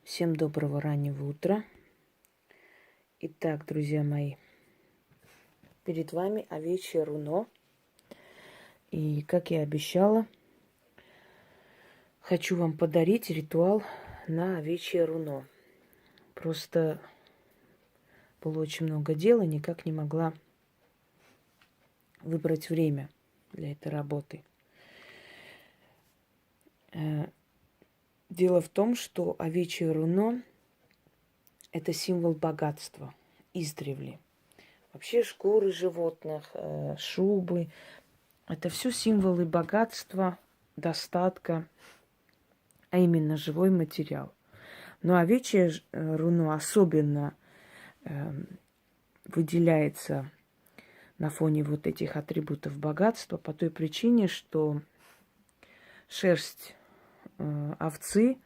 Всем доброго раннего утра. Итак, друзья мои, перед вами овечье руно. И, как я обещала, хочу вам подарить ритуал на овечье руно. Просто было очень много дела, никак не могла выбрать время для этой работы. Дело в том, что овечье руно – это символ богатства издревле. Вообще шкуры животных, шубы – это все символы богатства, достатка, а именно живой материал. Но овечье руно особенно выделяется на фоне вот этих атрибутов богатства по той причине, что шерсть овцы,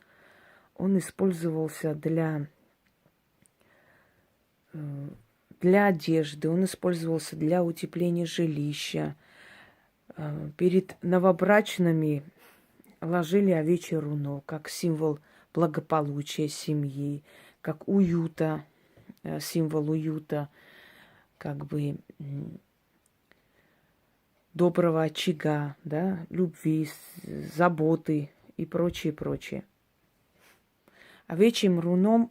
он использовался для одежды, он использовался для утепления жилища. Перед новобрачными ложили овечье руно как символ благополучия семьи, как уюта, символ уюта, как бы доброго очага, да, любви, заботы и прочее, прочее. Овечьим руном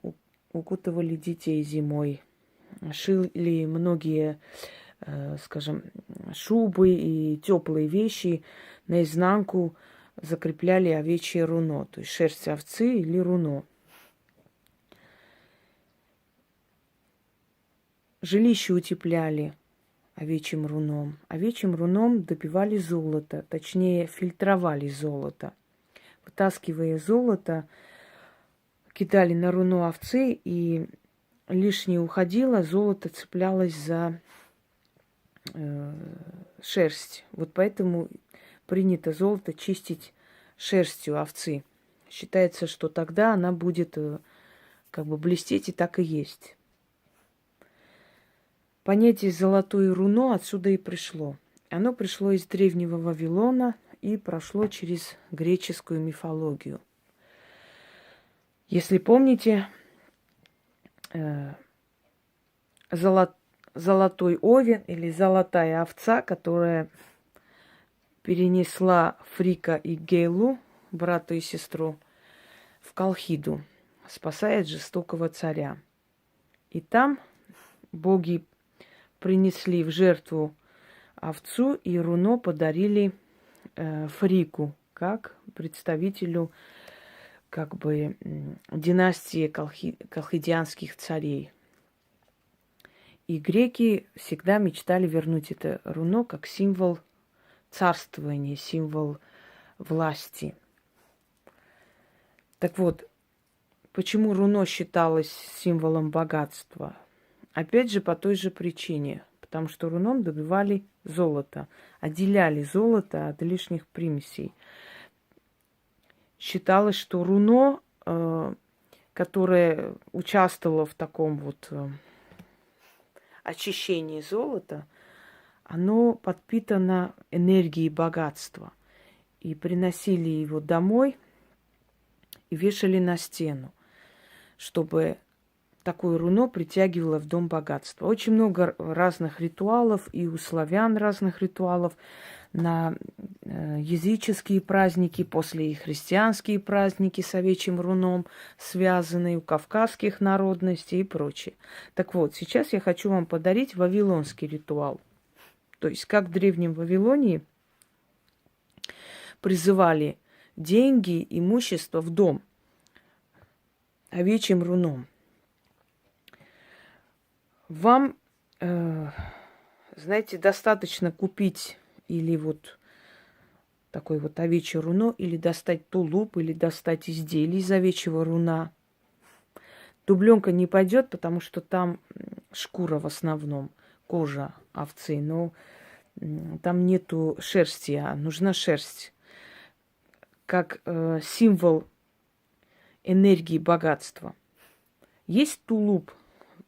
укутывали детей зимой, шили многие, скажем, шубы и теплые вещи, наизнанку закрепляли овечье руно, то есть шерсть овцы или руно. Жилище утепляли овечьим руном. Овечьим руном добивали золото, точнее фильтровали золото. Вытаскивая золото, кидали на руно овцы, и лишнее уходило, золото цеплялось за шерсть. Вот поэтому принято золото чистить шерстью овцы. Считается, что тогда она будет как бы блестеть, и так и есть. Понятие «золотое руно» отсюда и пришло. Оно пришло из древнего Вавилона и прошло через греческую мифологию. Если помните, золотой овен или золотая овца, которая перенесла Фрика и Гейлу, брата и сестру, в Колхиду, спасает жестокого царя. И там боги принесли в жертву овцу, и руно подарили Фрику, как представителю как бы династии колхидианских царей. И греки всегда мечтали вернуть это руно как символ царствования, символ власти. Так вот, почему руно считалось символом богатства? Опять же, по той же причине. Потому что руном добивали золото, отделяли золото от лишних примесей. Считалось, что руно, которое участвовало в таком вот очищении золота, оно подпитано энергией богатства. И приносили его домой и вешали на стену, чтобы такое руно притягивало в дом богатства. Очень много разных ритуалов, и у славян разных ритуалов, на языческие праздники, после и христианские праздники с овечьим руном связанные, у кавказских народностей и прочее. Так вот, сейчас я хочу вам подарить вавилонский ритуал. То есть, как в Древнем Вавилонии призывали деньги, имущество в дом овечьим руном. Вам, знаете, достаточно купить или вот такой вот овечье руно, или достать тулуп, или достать изделие из овечьего руна. Дубленка не пойдет, потому что там шкура в основном, кожа овцы, но там нету шерсти, а нужна шерсть как символ энергии богатства. Есть тулуп,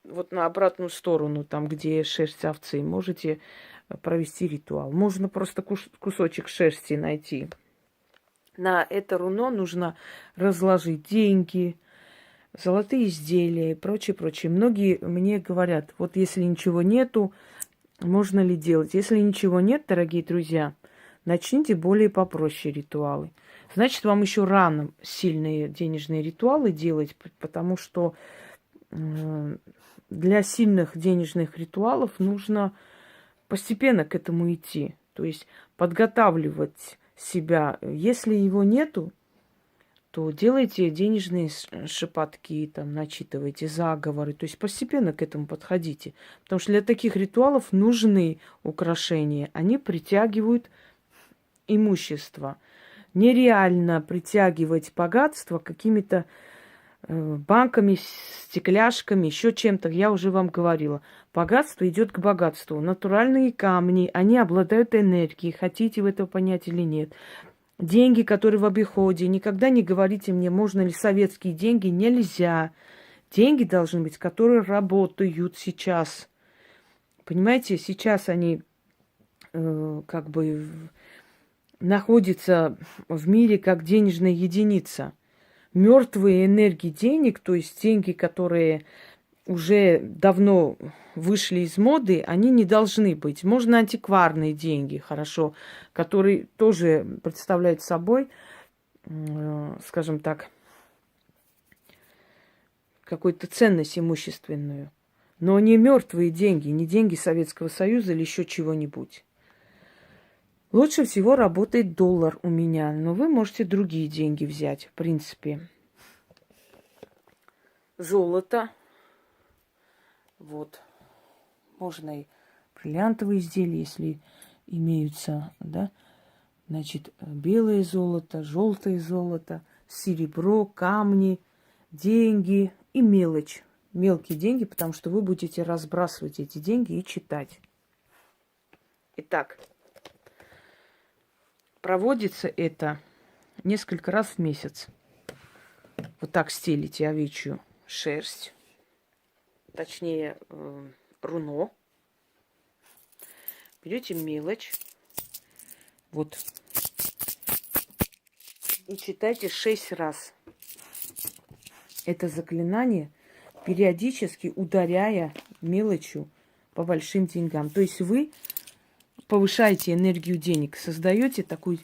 вот на обратную сторону, там, где шерсть овцы, можете провести ритуал. Можно просто кусочек шерсти найти. На это руно нужно разложить деньги, золотые изделия и прочее, прочее. Многие мне говорят, вот если ничего нету, можно ли делать? Если ничего нет, дорогие друзья, начните более попроще ритуалы. Значит, вам еще рано сильные денежные ритуалы делать, потому что для сильных денежных ритуалов нужно постепенно к этому идти. То есть подготавливать себя. Если его нету, то делайте денежные шепотки, там, начитывайте заговоры. То есть постепенно к этому подходите. Потому что для таких ритуалов нужны украшения. Они притягивают имущество. Нереально притягивать богатство какими-то банками, стекляшками, еще чем-то. Я уже вам говорила. Богатство идет к богатству. Натуральные камни, они обладают энергией. Хотите вы это понять или нет. Деньги, которые в обиходе. Никогда не говорите мне, можно ли советские деньги. Нельзя. Деньги должны быть, которые работают сейчас. Понимаете, сейчас они находятся в мире как денежная единица. Мертвые энергии денег, то есть деньги, которые уже давно вышли из моды, они не должны быть. Можно антикварные деньги, хорошо, которые тоже представляют собой, скажем так, какую-то ценность имущественную. Но не мертвые деньги, не деньги Советского Союза или еще чего-нибудь. Лучше всего работает доллар у меня, но вы можете другие деньги взять, в принципе. Золото. Вот. Можно и бриллиантовые изделия, если имеются, да. Значит, белое золото, желтое золото, серебро, камни, деньги и мелочь. Мелкие деньги, потому что вы будете разбрасывать эти деньги и читать. Итак, проводится это несколько раз в месяц. Вот так стелите овечью шерсть, точнее руно. Берете мелочь, вот, и читайте 6 раз это заклинание, периодически ударяя мелочью по большим деньгам. То есть вы повышаете энергию денег, создаете такую,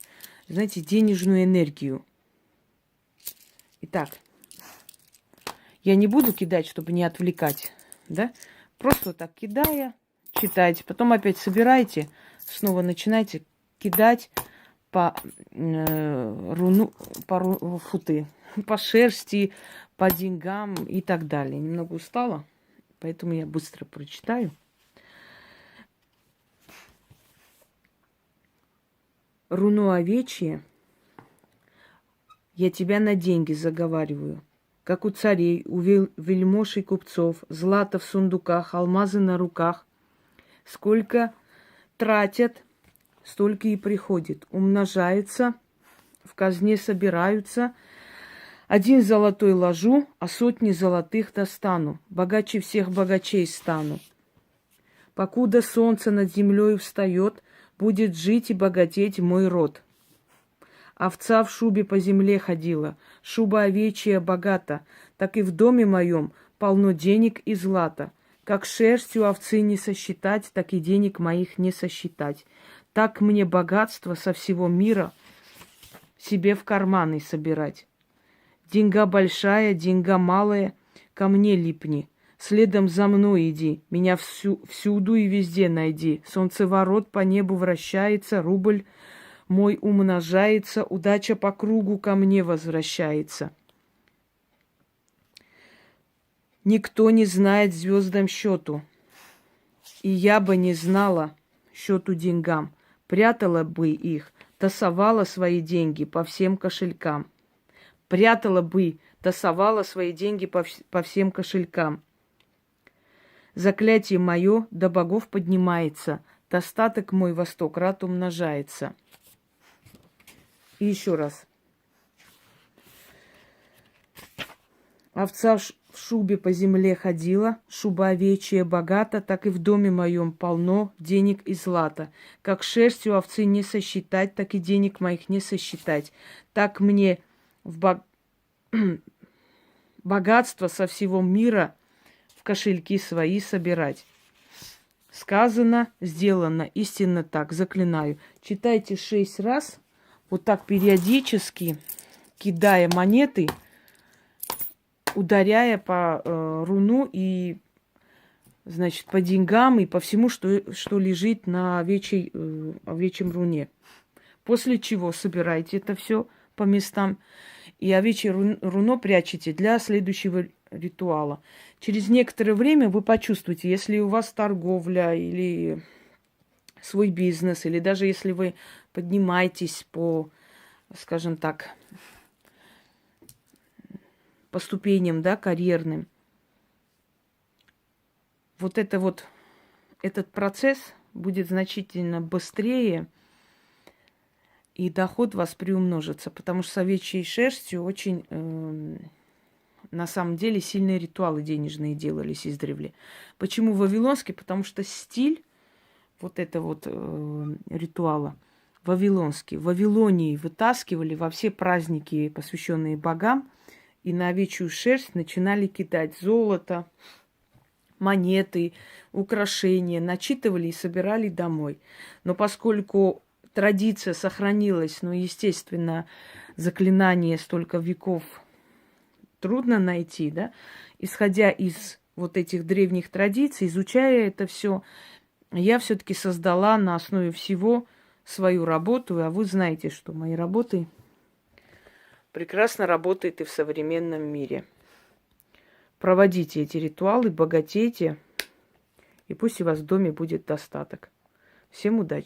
знаете, денежную энергию. Итак, я не буду кидать, чтобы не отвлекать, да? Просто вот так кидая, читайте, потом опять собираете, снова начинаете кидать по по шерсти, по деньгам и так далее. Немного устала, поэтому я быстро прочитаю. Руно овечье, я тебя на деньги заговариваю, как у царей, у вельмож и купцов, злато в сундуках, алмазы на руках. Сколько тратят, столько и приходит. Умножается, в казне собираются. 1 золотой ложу, а 100 золотых достану. Богаче всех богачей стану. Покуда солнце над землей встает, будет жить и богатеть мой род. Овца в шубе по земле ходила, шуба овечья богата, так и в доме моем полно денег и злата. Как шерстью овцы не сосчитать, так и денег моих не сосчитать. Так мне богатство со всего мира себе в карманы собирать. Деньга большая, деньга малая, ко мне липни. Следом за мной иди, меня всюду и везде найди. Солнцеворот по небу вращается, рубль мой умножается, удача по кругу ко мне возвращается. Никто не знает звездам счету, и я бы не знала счету деньгам. Прятала бы их, тасовала свои деньги по всем кошелькам. Прятала бы, тасовала свои деньги по всем кошелькам. Заклятие мое до богов поднимается, достаток мой во 100 крат умножается. И еще раз. Овца в шубе по земле ходила, шуба овечья богата, так и в доме моем полно денег и злата. Как шерстью овцы не сосчитать, так и денег моих не сосчитать. Так мне в богатство со всего мира в кошельки свои собирать. Сказано, сделано, истинно так, заклинаю. Читайте 6 раз, вот так периодически, кидая монеты, ударяя по руну и, значит, по деньгам и по всему, что лежит на овечьем руне. После чего собирайте это все по местам и овечье руно прячете для следующего ритуала. Через некоторое время вы почувствуете, если у вас торговля или свой бизнес, или даже если вы поднимаетесь по, скажем так, по ступеням, да, карьерным, этот процесс будет значительно быстрее, и доход у вас приумножится, потому что с овечьей шерстью очень, на самом деле, сильные ритуалы денежные делались издревле. Почему вавилонский? Потому что стиль ритуала вавилонский. В Вавилонии вытаскивали во все праздники, посвященные богам, и на овечью шерсть начинали кидать золото, монеты, украшения, начитывали и собирали домой. Но поскольку традиция сохранилась, но, естественно, заклинание столько веков трудно найти, да, исходя из вот этих древних традиций, изучая это все, я все-таки создала на основе всего свою работу, а вы знаете, что мои работы прекрасно работают и в современном мире. Проводите эти ритуалы, богатейте, и пусть у вас в доме будет достаток. Всем удачи!